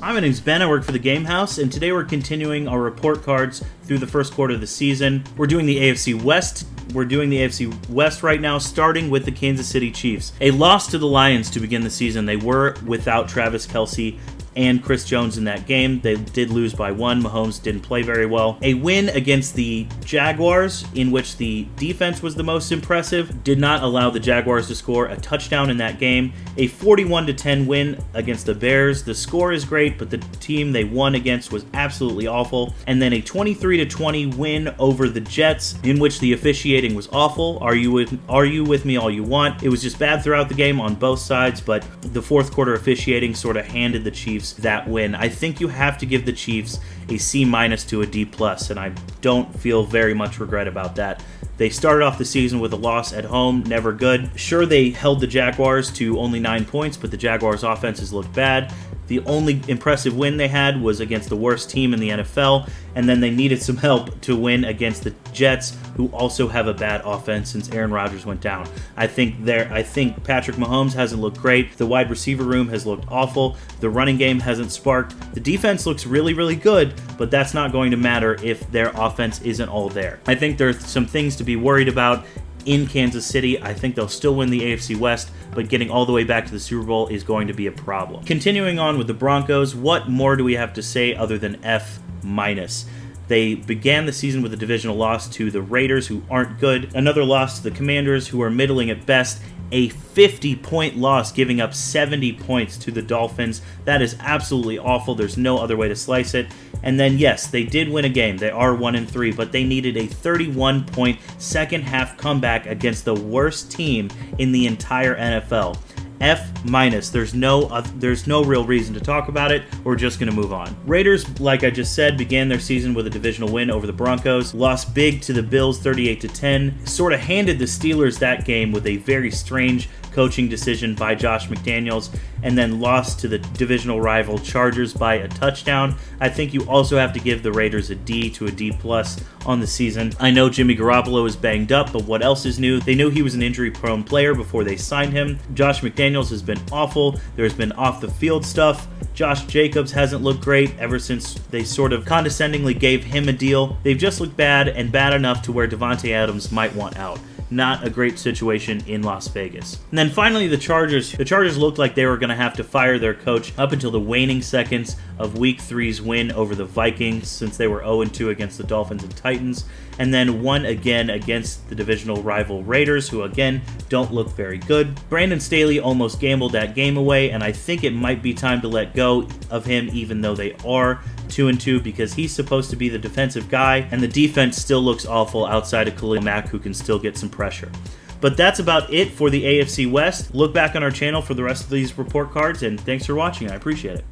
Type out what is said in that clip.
Hi, my name's Ben. I work for the Game House, and today we're continuing our report cards through the first quarter of the season. We're doing the AFC West. We're doing the AFC West right now, starting with the Kansas City Chiefs. A loss to the Lions to begin the season. They were without Travis Kelce and Chris Jones in that game. They did lose by one. Mahomes didn't play very well. A win against the Jaguars, in which the defense was the most impressive, did not allow the Jaguars to score a touchdown in that game. A 41-10 win against the Bears. The score is great, but the team they won against was absolutely awful. And then a 23-20 win over the Jets, in which the officiating was awful. Are you with me all you want? It was just bad throughout the game on both sides, but the fourth quarter officiating sort of handed the Chiefs that win. I think you have to give the Chiefs a C- to a D+, and I don't feel very much regret about that. They started off the season with a loss at home, never good. Sure, they held the Jaguars to only 9 points, but the Jaguars' offenses looked bad. The only impressive win they had was against the worst team in the NFL, and then they needed some help to win against the Jets, who also have a bad offense since Aaron Rodgers went down. I think Patrick Mahomes hasn't looked great. The wide receiver room has looked awful. The running game hasn't sparked. The defense looks really, really good, but that's not going to matter if their offense isn't all there. I think there's some things to be worried about in Kansas City. I think they'll still win the AFC West, but getting all the way back to the Super Bowl is going to be a problem. Continuing on with the Broncos, what more do we have to say other than F-? They began the season with a divisional loss to the Raiders, who aren't good, another loss to the Commanders, who are middling at best, a 50-point loss, giving up 70 points to the Dolphins. That is absolutely awful. There's no other way to slice it. And then, yes, they did win a game. They are 1-3, but they needed a 31-point second-half comeback against the worst team in the entire NFL. F-. There's no real reason to talk about it. We're just going to move on. Raiders, like I just said, began their season with a divisional win over the Broncos. Lost big to the Bills 38-10. Sort of handed the Steelers that game with a very strange coaching decision by Josh McDaniels, and then lost to the divisional rival Chargers by a touchdown. I think you also have to give the Raiders a D to a D+ on the season. I know Jimmy Garoppolo is banged up, but what else is new? They knew he was an injury-prone player before they signed him. Josh McDaniels has been awful. There's been off-the-field stuff. Josh Jacobs hasn't looked great ever since they sort of condescendingly gave him a deal. They've just looked bad, and bad enough to where Devontae Adams might want out. Not a great situation in Las Vegas. And then finally, the Chargers. The Chargers looked like they were going to have to fire their coach up until the waning seconds of Week 3's win over the Vikings, since they were 0-2 against the Dolphins and Titans, and then won again against the divisional rival Raiders, who again don't look very good. Brandon Staley almost gambled that game away, and I think it might be time to let go of him, even though they are 2-2, because he's supposed to be the defensive guy, and the defense still looks awful outside of Khalil Mack, who can still get some pressure. But that's about it for the AFC West. Look back on our channel for the rest of these report cards, and thanks for watching. I appreciate it.